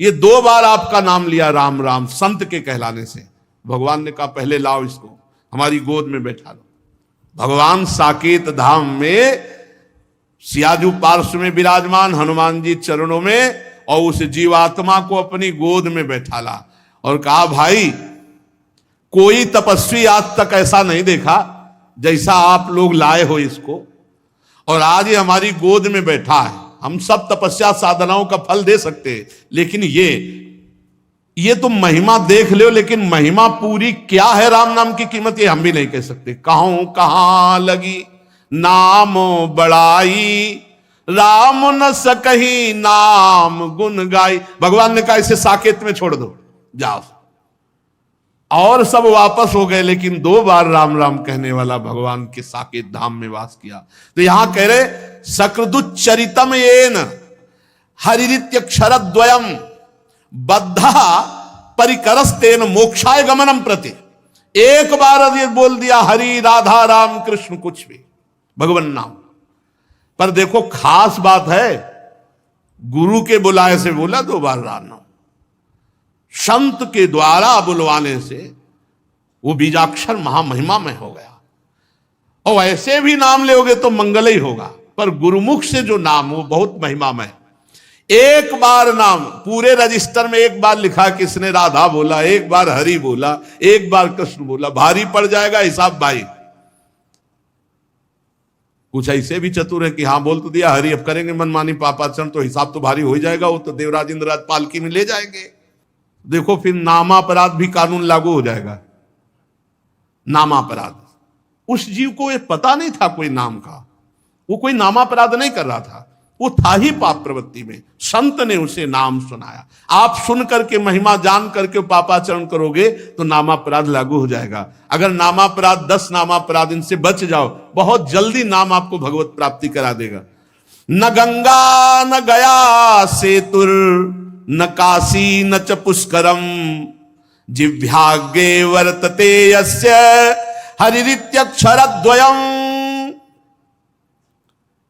S1: ये 2 बार आपका नाम लिया राम राम संत के कहलाने से। भगवान ने कहा पहले लाओ इसको हमारी गोद में बैठा लो। भगवान साकेत धाम में सियाजू पार्श्व में विराजमान, हनुमान जी चरणों में, और उस जीवात्मा को अपनी गोद में बैठा ला और कहा भाई कोई तपस्वी आज तक ऐसा नहीं देखा जैसा आप लोग लाए हो इसको, और आज ये हमारी गोद में बैठा है। हम सब तपस्या साधनाओं का फल दे सकते हैं, लेकिन ये तुम महिमा देख लो, लेकिन महिमा पूरी क्या है राम नाम की कीमत ये हम भी नहीं कह सकते। कहां लगी नाम बड़ाई, राम न सकही नाम गुण गाई। भगवान ने कहा इसे साकेत में छोड़ दो, जाओ। और सब वापस हो गए, लेकिन 2 बार राम राम कहने वाला भगवान के साकेत धाम में वास किया। तो यहां कह रहे सकृदुच्चरितम येन हरिरित्यक्षरद्वयम बद्धा परिकरस्तेन मोक्षाय गमनम प्रति। एक बार ये बोल दिया हरि राधा राम कृष्ण कुछ भी भगवान नाम, पर देखो खास बात है गुरु के बुलाए से बोला 2 बार राम नाम, संत के द्वारा बुलवाने से वो बीजाक्षर महामहिमा में हो गया। और ऐसे भी नाम लोगे तो मंगल ही होगा, पर गुरुमुख से जो नाम वो बहुत महिमा में। एक बार नाम पूरे रजिस्टर में एक बार लिखा किसने राधा बोला, एक बार हरि बोला, एक बार कृष्ण बोला, भारी पड़ जाएगा हिसाब भाई। कुछ ऐसे भी चतुर है कि हाँ बोल तो दिया हरि, अब करेंगे मनमानी पापाचरण तो हिसाब तो भारी हो ही जाएगा, वो तो देवराज इंद्रराज पालकी में ले जाएंगे। देखो फिर नामापराध भी कानून लागू हो जाएगा। नामापराध, उस जीव को ये पता नहीं था कोई नाम का, वो कोई नामापराध नहीं कर रहा था, वो था ही पाप प्रवृत्ति में, संत ने उसे नाम सुनाया। आप सुन करके महिमा जान करके पापाचरण करोगे तो नामापराध लागू हो जाएगा। अगर नामापराध 10 नामापराध इनसे बच जाओ, बहुत जल्दी नाम आपको भगवत प्राप्ति करा देगा। न गंगा न गया सेतुर न काशी न च पुष्करम जिह्वाग्रे वर्तते यस्य हरिरित्यक्षरद्वयम्।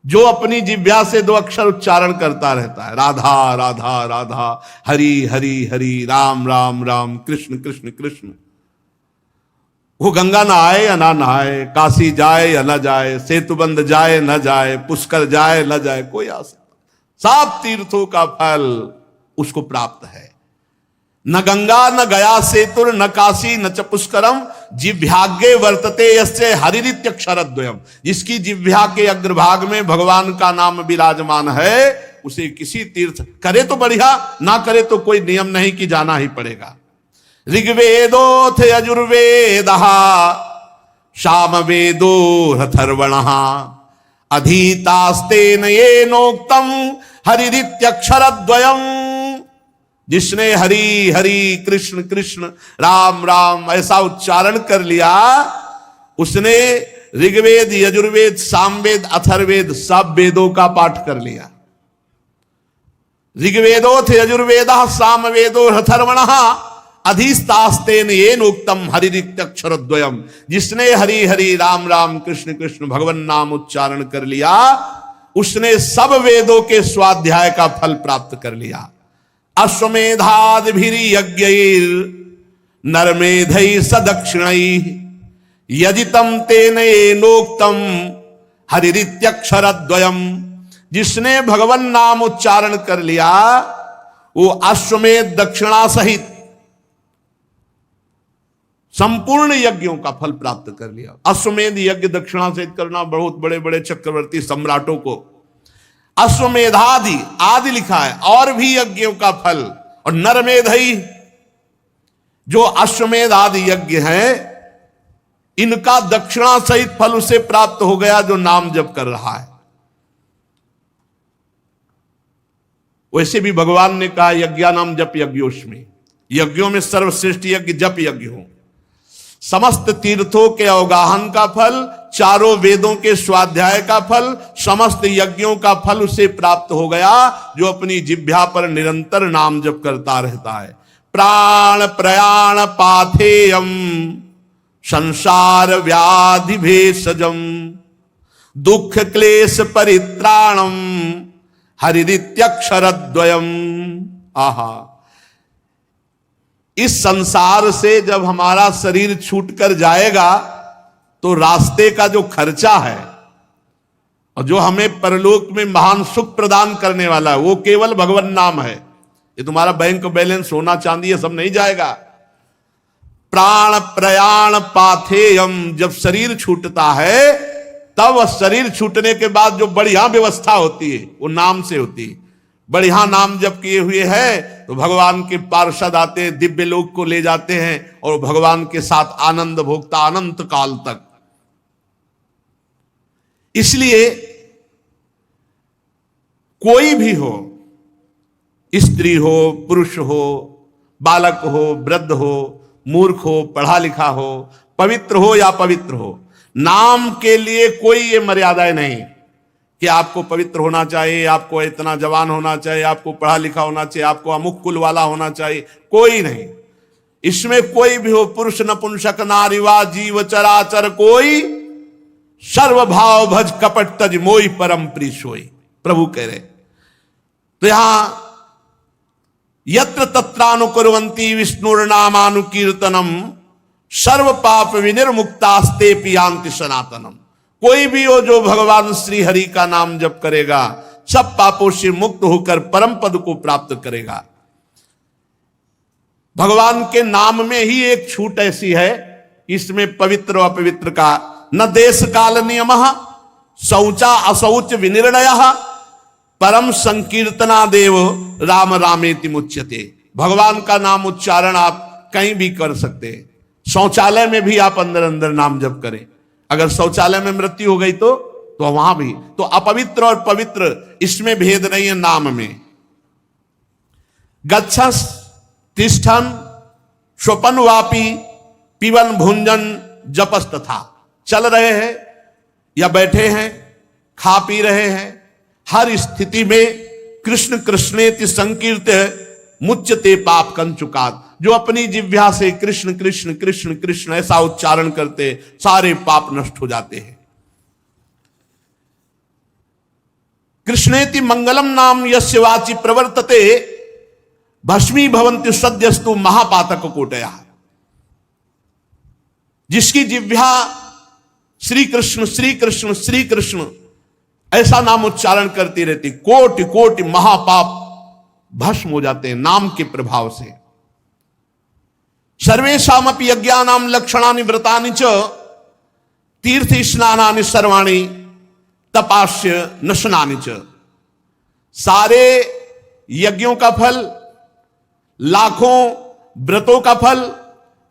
S1: जो अपनी जिह्वा से 2 अक्षर उच्चारण करता रहता है, राधा राधा राधा, हरि हरि हरि, राम राम राम, कृष्ण कृष्ण कृष्ण, वो गंगा नहाए या ना नहाए, काशी जाए या न जाए, सेतुबंध जाए न जाए, पुष्कर जाए न जाए, कोई आ सकता, 7 तीर्थों का फल उसको प्राप्त है। न गंगा न गया सेतुर न काशी न च पुष्करम जिह्वाग्रे वर्तते यस्य हरिरित्यक्षरद्वयम्। जिसकी जिह्वा के अग्रभाग में भगवान का नाम विराजमान है, उसे किसी तीर्थ करे तो बढ़िया, ना करे तो कोई नियम नहीं कि जाना ही पड़ेगा। ऋग्वेदोथ यजुर्वेदः सामवेदो अथर्वणः अधीतास्तेन येनोक्तम् हरिरित्यक्षरद्वयम्। जिसने हरि हरि कृष्ण कृष्ण राम राम ऐसा उच्चारण कर लिया, उसने ऋग्वेद यजुर्वेद सामवेद अथर्ववेद सब वेदों का पाठ कर लिया। ऋग्वेदोथ यजुर्वेदः सामवेदो अथर्वणः अधीस्तास्तेन येनोक्तम् हरिरित्यक्षरद्वयम्। जिसने हरि हरि राम राम कृष्ण कृष्ण भगवान नाम उच्चारण कर लिया, उसने सब वेदों के स्वाध्याय का फल प्राप्त कर लिया। अश्वमेधादिभिर्यज्ञैर् नरमेधैः सदक्षिणैः यजितं तेन येनोक्तम् हरिरित्यक्षरद्वयम्। जिसने भगवान नाम उच्चारण कर लिया, वो अश्वमेध दक्षिणा सहित संपूर्ण यज्ञों का फल प्राप्त कर लिया। अश्वमेध यज्ञ दक्षिणा सहित करना बहुत बड़े बड़े चक्रवर्ती सम्राटों को अश्वमेधादि आदि लिखा है, और भी यज्ञों का फल। और नरमेधई जो अश्वमेध आदि यज्ञ हैं, इनका दक्षिणा सहित फल उसे प्राप्त हो गया जो नाम जप कर रहा है। वैसे भी भगवान ने कहा यज्ञानाम जप यज्ञोस्मि, यज्ञों में सर्वश्रेष्ठ यज्ञ जप यज्ञ हो। समस्त तीर्थों के अवगाहन का फल, चारों वेदों के स्वाध्याय का फल, समस्त यज्ञों का फल उसे प्राप्त हो गया जो अपनी जिह्वा पर निरंतर नाम जप करता रहता है। प्राण प्रयाण पाथेयम संसार व्याधि भेषजम दुख क्लेश परित्राणम हरिरित्यक्षरद्वयम्। आहा, इस संसार से जब हमारा शरीर छूटकर जाएगा तो रास्ते का जो खर्चा है और जो हमें परलोक में महान सुख प्रदान करने वाला है, वो केवल भगवान नाम है। ये तुम्हारा बैंक बैलेंस सोना चांदी ये सब नहीं जाएगा। प्राण प्रयाण पाथेयम, जब शरीर छूटता है तब शरीर छूटने के बाद जो बढ़िया व्यवस्था होती है वो नाम से होती है। बढ़िया नाम जब किए हुए है तो भगवान के पार्षद आते हैं, दिव्य लोक को ले जाते हैं और भगवान के साथ आनंद भोगता अनंत काल तक। इसलिए कोई भी हो, स्त्री हो पुरुष हो, बालक हो वृद्ध हो, मूर्ख हो, पढ़ा लिखा हो, पवित्र हो या पवित्र हो, नाम के लिए कोई ये मर्यादाएं नहीं कि आपको पवित्र होना चाहिए, आपको इतना जवान होना चाहिए, आपको पढ़ा लिखा होना चाहिए, आपको अमुक कुल वाला होना चाहिए, कोई नहीं। इसमें कोई भी हो, पुरुष नपुंसक नारीवा जीव चराचर कोई, सर्वभाव भज कपट तज मोई परम प्री सोई, प्रभु कह रहे। तो यहां यत्र तत्रानुकुर्वन्ति विष्णुर्नामानुकीर्तनम सर्व पाप विनिर्मुक्तास्ते पियांति सनातनम। कोई भी हो जो भगवान श्री हरि का नाम जप करेगा, सब पापों से मुक्त होकर परम पद को प्राप्त करेगा। भगवान के नाम में ही एक छूट ऐसी है, इसमें पवित्र और अपवित्र का न देश काल नियम, शौचा अशौच विनिर्णय, परम संकीर्तना देव राम रामेति मुच्यते। भगवान का नाम उच्चारण आप कहीं भी कर सकते हैं, शौचालय में भी आप अंदर अंदर नाम जप करें। अगर शौचालय में मृत्यु हो गई तो वहां भी। तो अपवित्र और पवित्र इसमें भेद नहीं है नाम में। गच्छस तिष्ठन स्वपन वापी पिबन भुंजन जपस तथा। चल रहे हैं या बैठे हैं, खा पी रहे हैं, हर स्थिति में कृष्ण कृष्णेति संकीर्त मुच्यते पाप कंचुकात। जो अपनी जिह्वा से कृष्ण कृष्ण कृष्ण कृष्ण ऐसा उच्चारण करते, सारे पाप नष्ट हो जाते हैं। कृष्णेति मंगलम नाम यस्य वाचि प्रवर्तते भस्मी भवन्ति सद्यस्तु महापातक कोटया। जिसकी जिह्वा श्री कृष्ण श्री कृष्ण श्री कृष्ण ऐसा नाम उच्चारण करती रहती, कोटि कोटि महापाप भस्म हो जाते हैं नाम के प्रभाव से। सर्वेषामपि यज्ञानां लक्षणानि व्रतानि च तीर्थ स्नानानि सर्वाणि तपास्य नशनानि च। सारे यज्ञों का फल, लाखों व्रतों का फल,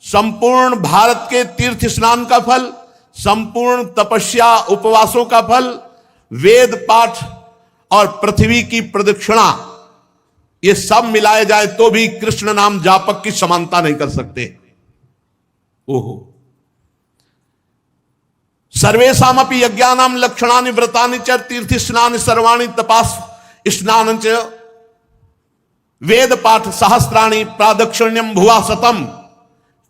S1: संपूर्ण भारत के तीर्थ स्नान का फल, संपूर्ण तपस्या उपवासों का फल, वेद पाठ और पृथ्वी की प्रदक्षिणा, ये सब मिलाए जाए तो भी कृष्ण नाम जापक की समानता नहीं कर सकते। ओहो। सर्वेषामपि यज्ञानां लक्षणानि व्रतानि च तीर्थ स्नानि सर्वाणि तपास स्नान च वेद पाठ सहस्राणि प्रादक्षिण्यम भुवा शतम।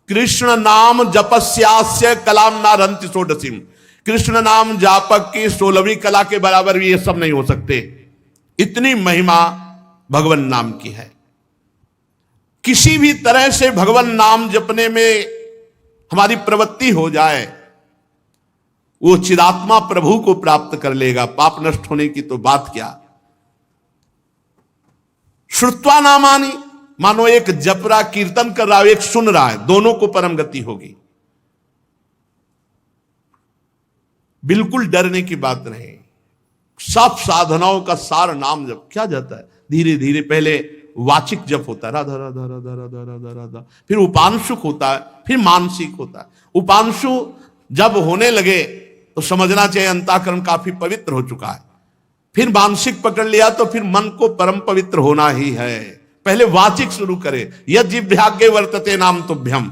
S1: कृष्ण नाम जपस्यास्य कलाम नारंति षोडशीम। कृष्ण नाम जापक की 16वीं कला के बराबर भी ये सब नहीं हो सकते। इतनी महिमा भगवान नाम की है। किसी भी तरह से भगवान नाम जपने में हमारी प्रवृत्ति हो जाए, वो चिदात्मा प्रभु को प्राप्त कर लेगा। पाप नष्ट होने की तो बात क्या। श्रुत्वा नामानि, मानो एक जप रहा कीर्तन कर रहा है, एक सुन रहा है, दोनों को परम गति होगी। बिल्कुल डरने की बात नहीं। सब साधनाओं का सार नाम जप। क्या जाता है धीरे धीरे, पहले वाचिक जप होता है राधा राधा राधा राधा राधा राधा, फिर उपांशुक होता है, फिर मानसिक होता है। उपांशु जब होने लगे तो समझना चाहिए अंतःकरण काफी पवित्र हो चुका है। फिर मानसिक पकड़ लिया तो फिर मन को परम पवित्र होना ही है। पहले वाचिक शुरू करे। यज्ञ वर्तते नाम तुभ्यम।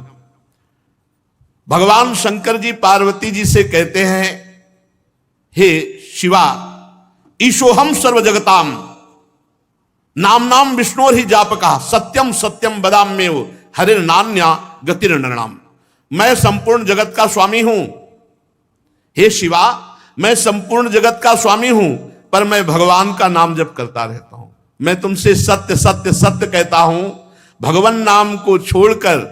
S1: भगवान शंकर जी पार्वती जी से कहते हैं, हे शिवा ईशोहम सर्व जगताम नाम नाम विष्णु ही जापका सत्यम सत्यम बदाम्येव हरिर नान्या गतिर नृणाम। मैं संपूर्ण जगत का स्वामी हूं। हे शिवा, मैं संपूर्ण जगत का स्वामी हूं, पर मैं भगवान का नाम जप करता रहता हूं। मैं तुमसे सत्य सत्य सत्य कहता हूं, भगवान नाम को छोड़कर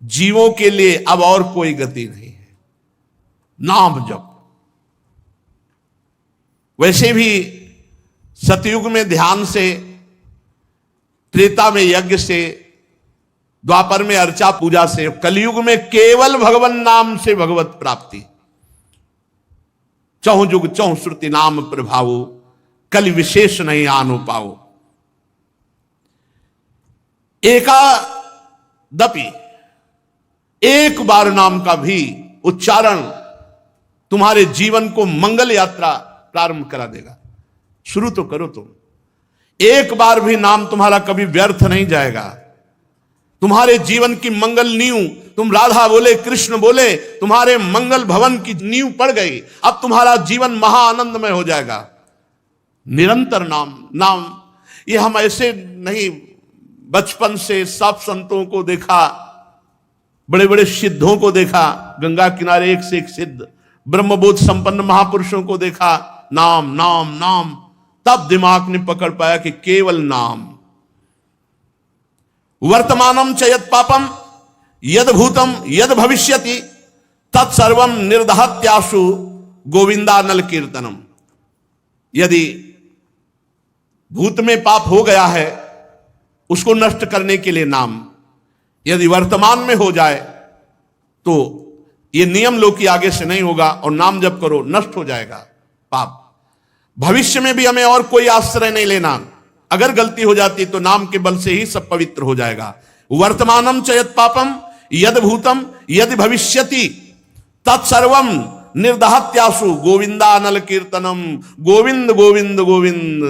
S1: जीवों के लिए अब और कोई गति नहीं है। नाम जप। वैसे भी सतयुग में ध्यान से, त्रेता में यज्ञ से, द्वापर में अर्चा पूजा से, कलयुग में केवल भगवान नाम से भगवत प्राप्ति। चौं जुग चौं श्रुति नाम प्रभावो, कल विशेष नहीं आनो पाओ। एकादपि एक बार नाम का भी उच्चारण तुम्हारे जीवन को मंगल यात्रा प्रारंभ करा देगा। शुरू तो करो तुम। एक बार भी नाम तुम्हारा कभी व्यर्थ नहीं जाएगा। तुम्हारे जीवन की मंगल नींव, तुम राधा बोले कृष्ण बोले, तुम्हारे मंगल भवन की नींव पड़ गई। अब तुम्हारा जीवन महाआनंदमय हो जाएगा। निरंतर नाम नाम। ये हम ऐसे नहीं, बचपन से सब संतों को देखा, बड़े बड़े सिद्धों को देखा, गंगा किनारे एक से एक सिद्ध ब्रह्मबोध संपन्न महापुरुषों को देखा, नाम नाम नाम। तब दिमाग ने पकड़ पाया कि केवल नाम। वर्तमानम च यत् पापम यद भूतम यद भविष्यति तत्सर्वम निर्दहत्याशु गोविंदानल कीर्तनम। यदि भूत में पाप हो गया है उसको नष्ट करने के लिए नाम, यदि वर्तमान में हो जाए तो ये नियम लो कि आगे से नहीं होगा, और नाम जप करो नष्ट हो जाएगा पाप। भविष्य में भी हमें और कोई आश्रय नहीं लेना, अगर गलती हो जाती तो नाम के बल से ही सब पवित्र हो जाएगा। वर्तमानम च यत् पापम यद भूतम यद भविष्यति तत्सर्वम निर्दहत्याशु गोविंदानल कीर्तनम। गोविंद गोविंद गोविंद,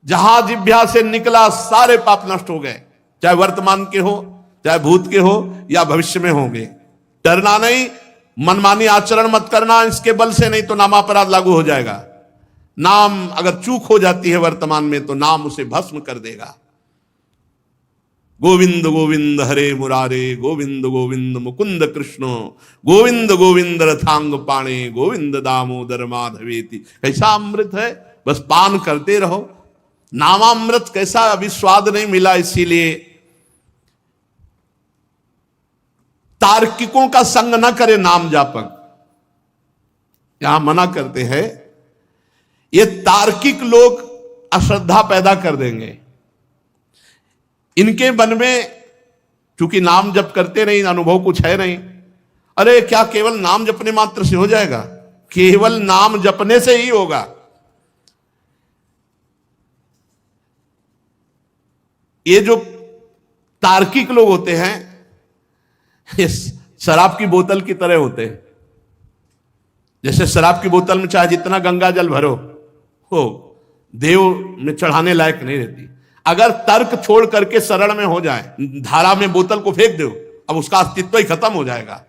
S1: जहां जिह्वा से निकला सारे पाप नष्ट हो गए, चाहे वर्तमान के हो, चाहे भूत के हो या भविष्य में होंगे। डरना नहीं, मनमानी आचरण मत करना, इसके बल से नहीं तो नामापराध लागू हो जाएगा। नाम अगर चूक हो जाती है वर्तमान में तो नाम उसे भस्म कर देगा। गोविंद गोविंद हरे मुरारे, गोविंद गोविंद मुकुंद कृष्ण, गोविंद गोविंद रथांग पाणे, गोविंद दामोदर माधवेति। कैसा अमृत है, बस पान करते रहो। नामामृत कैसा, अभी स्वाद नहीं मिला, इसीलिए तार्किकों का संग न करे नाम जापक। यहां मना करते हैं, ये तार्किक लोग अश्रद्धा पैदा कर देंगे। इनके मन में चूंकि नाम जप करते नहीं, अनुभव कुछ है नहीं, अरे क्या केवल नाम जपने मात्र से हो जाएगा? केवल नाम जपने से ही होगा। ये जो तार्किक लोग होते हैं ये शराब की बोतल की तरह होते हैं। जैसे शराब की बोतल में चाहे जितना गंगा जल भरो हो, देव में चढ़ाने लायक नहीं रहती। अगर तर्क छोड़ करके सरल में हो जाए, धारा में बोतल को फेंक दो, अब उसका अस्तित्व ही खत्म हो जाएगा।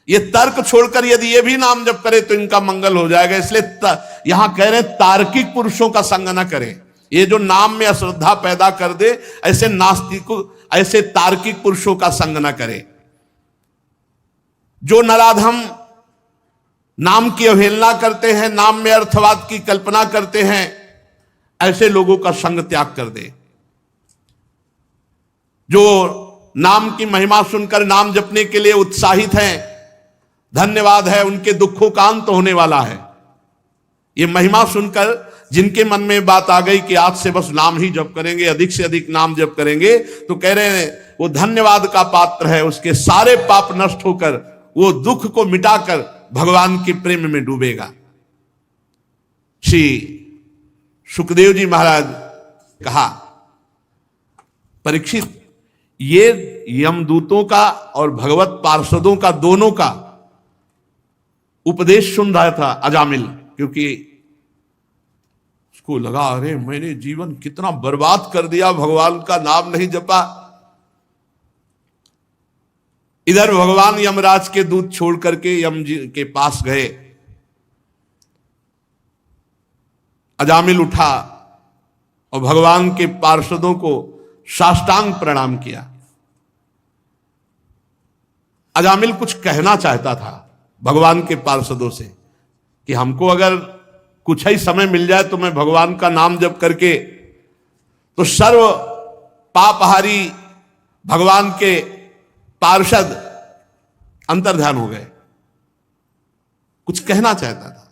S1: ये तर्क छोड़कर यदि ये भी नाम जप करे तो इनका मंगल हो जाएगा। इसलिए यहां कह रहे हैं तार्किक पुरुषों का संग न करें। ये जो नाम में अश्रद्धा पैदा कर दे, ऐसे नास्तिकों, ऐसे तार्किक पुरुषों का संग न करें। जो नराधम नाम की अवहेलना करते हैं, नाम में अर्थवाद की कल्पना करते हैं, ऐसे लोगों का संग त्याग कर दे। जो नाम की महिमा सुनकर नाम जपने के लिए उत्साहित हैं, धन्यवाद है, उनके दुखों का अंत होने वाला है। ये महिमा सुनकर जिनके मन में बात आ गई कि आज से बस नाम ही जप करेंगे, अधिक से अधिक नाम जप करेंगे, तो कह रहे हैं वो धन्यवाद का पात्र है। उसके सारे पाप नष्ट होकर वो दुख को मिटाकर भगवान के प्रेम में डूबेगा। श्री सुखदेव जी महाराज कहा, परीक्षित, ये यमदूतों का और भगवत पार्षदों का दोनों का उपदेश सुन रहा था अजामिल, क्योंकि उसको लगा अरे मैंने जीवन कितना बर्बाद कर दिया, भगवान का नाम नहीं जपा। इधर भगवान यमराज के दूत छोड़ करके यम जी के पास गए। अजामिल उठा और भगवान के पार्षदों को साष्टांग प्रणाम किया। अजामिल कुछ कहना चाहता था भगवान के पार्षदों से कि हमको अगर कुछ ही समय मिल जाए तो मैं भगवान का नाम जप करके, तो सर्व पापहारी भगवान के पार्षद अंतर्ध्यान हो गए। कुछ कहना चाहता था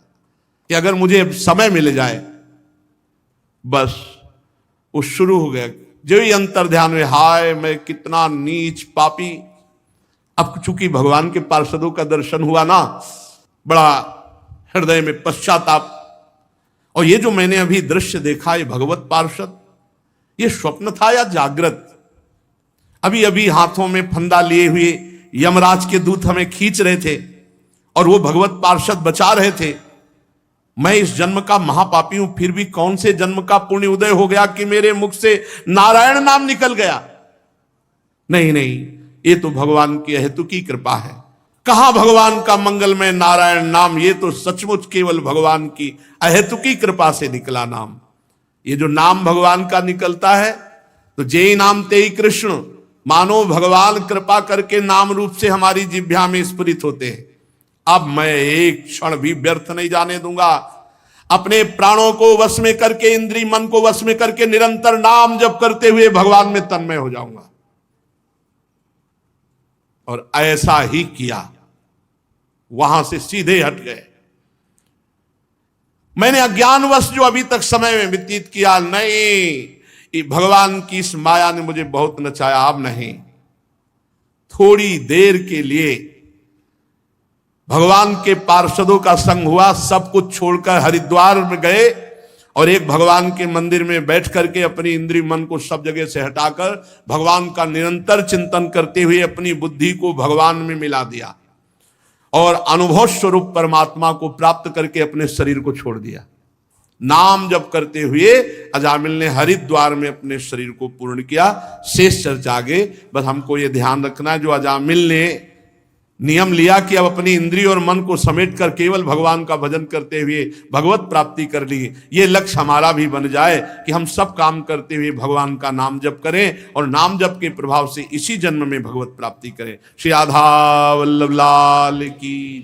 S1: कि अगर मुझे समय मिल जाए, बस वो शुरू हो गया। जो ही अंतर्ध्यान में, हाय मैं कितना नीच पापी। अब चूंकि भगवान के पार्षदों का दर्शन हुआ ना, बड़ा हृदय में पश्चाताप। और ये जो मैंने अभी दृश्य देखा, ये भगवत पार्षद, ये स्वप्न था या जागृत? अभी अभी हाथों में फंदा लिए हुए यमराज के दूत हमें खींच रहे थे और वो भगवत पार्षद बचा रहे थे। मैं इस जन्म का महापापी हूं, फिर भी कौन से जन्म का पुण्य उदय हो गया कि मेरे मुख से नारायण नाम निकल गया। नहीं नहीं, ये तो भगवान की अहेतुकी कृपा है। कहां भगवान का मंगलमय नारायण नाम, ये तो सचमुच केवल भगवान की अहेतुकी कृपा से निकला नाम। ये जो नाम भगवान का निकलता है, तो जेई नाम तेई कृष्ण, मानो भगवान कृपा करके नाम रूप से हमारी जिह्वा में स्फुरित होते हैं। अब मैं एक क्षण भी व्यर्थ नहीं जाने दूंगा। अपने प्राणों को वश में करके, इंद्रिय मन को वश में करके निरंतर नाम जप करते हुए भगवान में तन्मय हो जाऊंगा। और ऐसा ही किया, वहां से सीधे हट गए। मैंने अज्ञानवश जो अभी तक समय में व्यतीत किया, नहीं, भगवान की इस माया ने मुझे बहुत नचाया। अब नहीं, थोड़ी देर के लिए भगवान के पार्षदों का संग हुआ, सब कुछ छोड़कर हरिद्वार में गए और एक भगवान के मंदिर में बैठ करके अपनी इंद्रिय मन को सब जगह से हटाकर भगवान का निरंतर चिंतन करते हुए अपनी बुद्धि को भगवान में मिला दिया और अनुभव स्वरूप परमात्मा को प्राप्त करके अपने शरीर को छोड़ दिया। नाम जप करते हुए अजामिल ने हरिद्वार में अपने शरीर को पूर्ण किया। शेष चर्चा आगे। बस हमको ये ध्यान रखना है, जो अजामिल ने नियम लिया कि अब अपनी इंद्रिय और मन को समेट कर केवल भगवान का भजन करते हुए भगवत प्राप्ति कर ली, ये लक्ष्य हमारा भी बन जाए कि हम सब काम करते हुए भगवान का नाम जप करें और नाम जप के प्रभाव से इसी जन्म में भगवत प्राप्ति करें। श्री राधा वल्लभ लाल की।